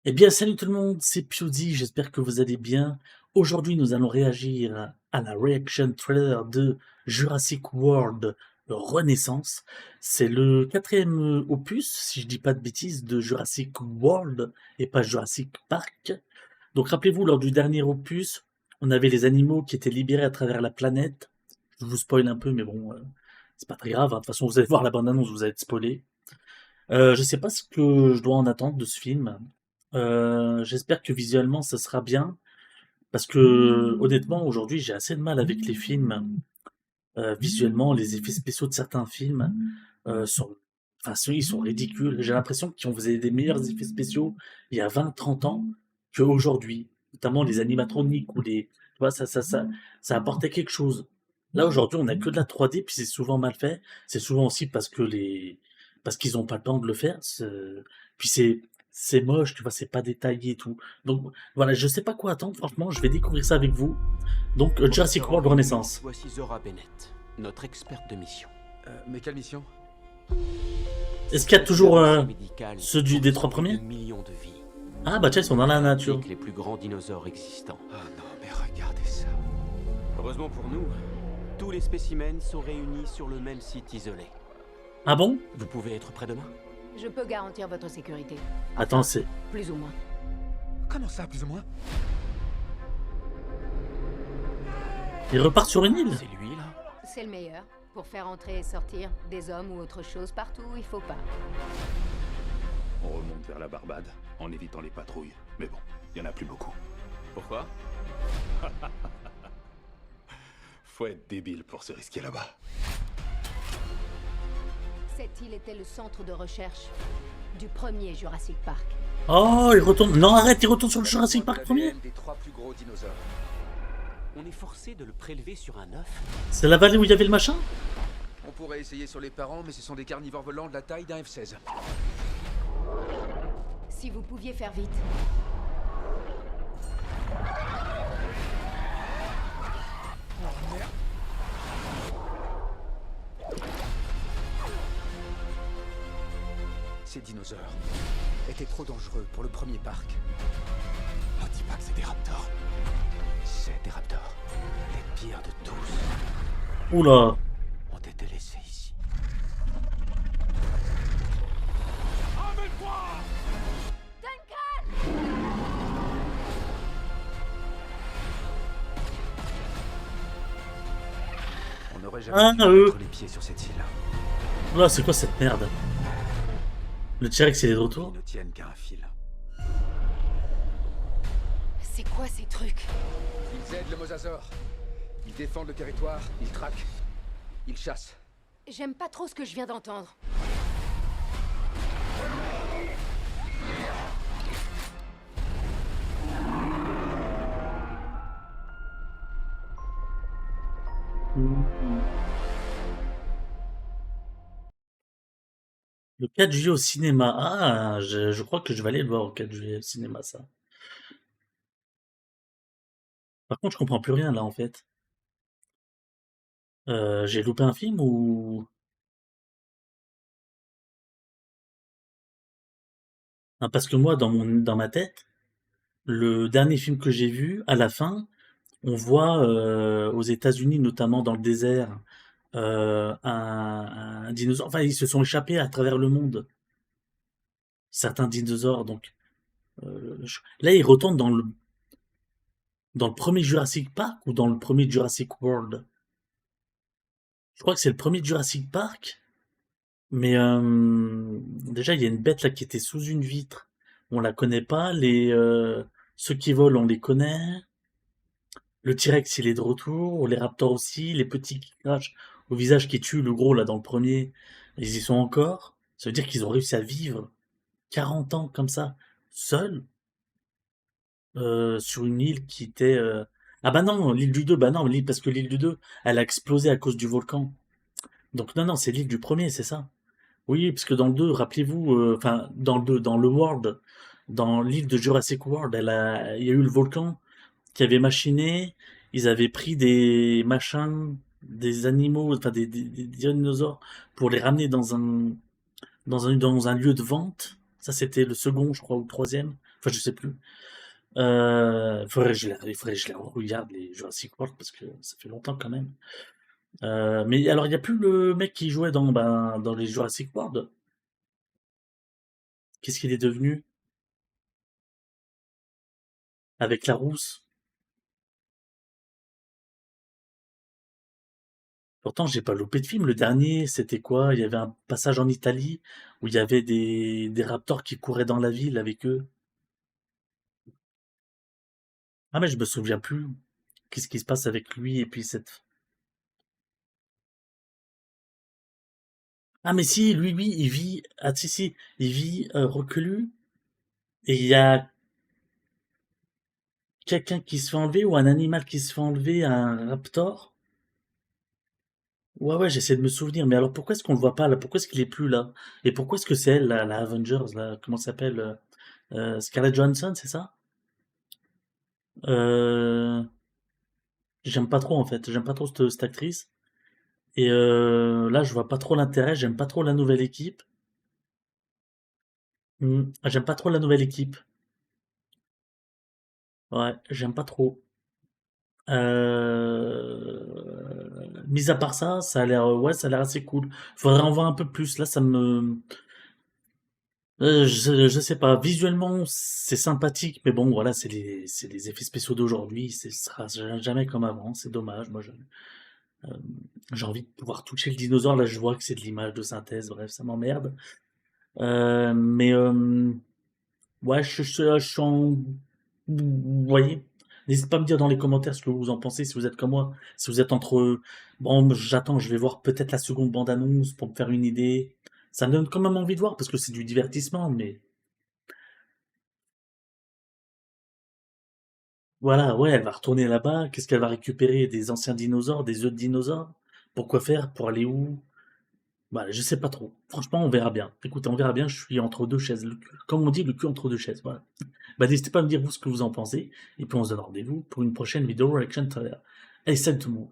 Eh bien, salut tout le monde, c'est Pewdie, j'espère que vous allez bien. Aujourd'hui, nous allons réagir à la reaction trailer de Jurassic World Renaissance. C'est le quatrième opus, si je dis pas de bêtises, de Jurassic World et pas Jurassic Park. Donc rappelez-vous, lors du dernier opus, on avait les animaux qui étaient libérés à travers la planète. Je vous spoil un peu, mais bon, c'est pas très grave, hein. De toute façon, vous allez voir la bande-annonce, vous allez être spoilé. Je sais pas ce que je dois en attendre de ce film. J'espère que visuellement ça sera bien, parce que honnêtement aujourd'hui j'ai assez de mal avec les films. Visuellement, les effets spéciaux de certains films sont, enfin ils sont ridicules. J'ai l'impression qu'on faisait des meilleurs effets spéciaux il y a 20, 30 ans qu'aujourd'hui, notamment les animatroniques ou les, tu vois, ça apportait quelque chose. Là aujourd'hui on a que de la 3D, puis c'est souvent mal fait. C'est souvent aussi parce qu'ils ont pas le temps de le faire. Puis c'est moche, tu vois, c'est pas détaillé et tout. Donc voilà, je sais pas quoi attendre. Franchement, je vais découvrir ça avec vous. Donc Jurassic Professeur World Henry, Renaissance. voici Zora Bennett, notre experte de mission. Mais quelle mission? Est-ce qu'il y a Cette toujours avancée médicale ceux des pourrait trois sauver premiers? de millions de vies. Ah bah tiens, ils sont dans la nature. Implique les plus grands dinosaures existants. Oh non, mais regardez ça. Heureusement pour nous, tous les spécimens sont réunis sur le même site isolé. Ah bon? Vous pouvez être près demain? Je peux garantir votre sécurité. Attends, c'est... Plus ou moins. Comment ça, plus ou moins? Ils repartent sur une île? C'est lui là? C'est le meilleur. Pour faire entrer et sortir des hommes ou autre chose partout où il faut pas. On remonte vers la Barbade, en évitant les patrouilles. Mais bon, il y en a plus beaucoup. Pourquoi? Faut être débile pour se risquer là-bas. Cette île était le centre de recherche du premier Jurassic Park. Oh, ils retournent... Non, arrête, ils retournent sur le Jurassic Park premier? Des trois plus gros dinosaures. On est forcé de le prélever sur un œuf? C'est la vallée où il y avait le machin? On pourrait essayer sur les parents, mais ce sont des carnivores volants de la taille d'un F-16. Si vous pouviez faire vite. Ces dinosaures étaient trop dangereux pour le premier parc. Oh, dis pas que c'est des raptors. C'est des raptors. Les pires de tous Oula. ont été laissés ici. On n'aurait Ah, jamais dû mettre les pieds sur cette île. Oula, c'est quoi cette merde? Le T-Rex, il est de retour? Ils ne tiennent qu'à un fil. C'est quoi ces trucs? Ils aident le mosasaure. Ils défendent le territoire, ils traquent, ils chassent. J'aime pas trop ce que je viens d'entendre. Le 4 juillet au cinéma. Ah, je crois que je vais aller le voir au 4 juillet au cinéma, ça. Par contre, je comprends plus rien, là, en fait. J'ai loupé un film ou... Ah, parce que moi, dans ma tête, le dernier film que j'ai vu, à la fin, on voit aux États-Unis, notamment dans le désert, un dinosaure. Enfin, ils se sont échappés à travers le monde, certains dinosaures. Donc là, ils retournent dans le premier Jurassic Park ou dans le premier Jurassic World. Je crois que c'est le premier Jurassic Park, mais déjà il y a une bête là qui était sous une vitre. On la connaît pas. Ceux qui volent, on les connaît. Le T-Rex, il est de retour, les Raptors aussi, les petits qui crachent au visage qui tuent le gros là dans le premier, ils y sont encore. Ça veut dire qu'ils ont réussi à vivre 40 ans comme ça, seuls, sur une île qui était... Ah bah non, l'île du 2, bah non, parce que l'île du 2, elle a explosé à cause du volcan. Donc non, non, c'est l'île du premier, c'est ça. Oui, parce que dans le 2, rappelez-vous, enfin, dans le 2, dans le World, dans l'île de Jurassic World, il y a eu le volcan qui avait machiné, ils avaient pris des machins, des animaux, enfin des dinosaures, pour les ramener dans un lieu de vente. Ça, c'était le second, je crois, ou le troisième. Enfin, je sais plus. Il faudrait que je les regarde, les Jurassic World, parce que ça fait longtemps quand même. Mais alors, il n'y a plus le mec qui jouait dans les Jurassic World. Qu'est-ce qu'il est devenu? Avec la rousse. Pourtant, j'ai pas loupé de film. Le dernier, c'était quoi? Il y avait un passage en Italie où il y avait des raptors qui couraient dans la ville avec eux. Ah, mais je me souviens plus. Qu'est-ce qui se passe avec lui et puis cette... Ah, mais si, lui, il vit... Ah, si, si, il vit reclus et il y a quelqu'un qui se fait enlever ou un animal qui se fait enlever à un raptor. Ouais, ouais, j'essaie de me souvenir. Mais alors, pourquoi est-ce qu'on le voit pas là? Pourquoi est-ce qu'il est plus là? Et pourquoi est-ce que c'est elle, la Avengers, là? Comment ça s'appelle? Scarlett Johansson, c'est ça? Euh... J'aime pas trop, en fait. J'aime pas trop cette actrice. Et là, je vois pas trop l'intérêt. J'aime pas trop la nouvelle équipe. J'aime pas trop la nouvelle équipe. Ouais, j'aime pas trop. Mis à part ça, ça a l'air, ouais, ça a l'air assez cool. Faudrait en voir un peu plus. Là, ça me, je sais pas. Visuellement, c'est sympathique, mais bon, voilà, c'est les effets spéciaux d'aujourd'hui. Ce sera jamais comme avant. C'est dommage. Euh, j'ai envie de pouvoir toucher le dinosaure. Là, je vois que c'est de l'image de synthèse. Bref, ça m'emmerde. Mais ouais, je suis en... Vous voyez? N'hésitez pas à me dire dans les commentaires ce que vous en pensez, si vous êtes comme moi. Si vous êtes entre... Bon, j'attends, je vais voir peut-être la seconde bande-annonce pour me faire une idée. Ça me donne quand même envie de voir, parce que c'est du divertissement, mais... Voilà, ouais, elle va retourner là-bas. Qu'est-ce qu'elle va récupérer? Des anciens dinosaures, des œufs de dinosaures? Pourquoi faire? Pour aller où? Voilà, je sais pas trop. Franchement, on verra bien. Écoutez, on verra bien, je suis entre deux chaises. Comme on dit, le cul entre deux chaises, voilà. Bah, n'hésitez pas à me dire vous ce que vous en pensez. Et puis on se donne rendez-vous pour une prochaine vidéo reaction trailer. Allez, salut tout le monde.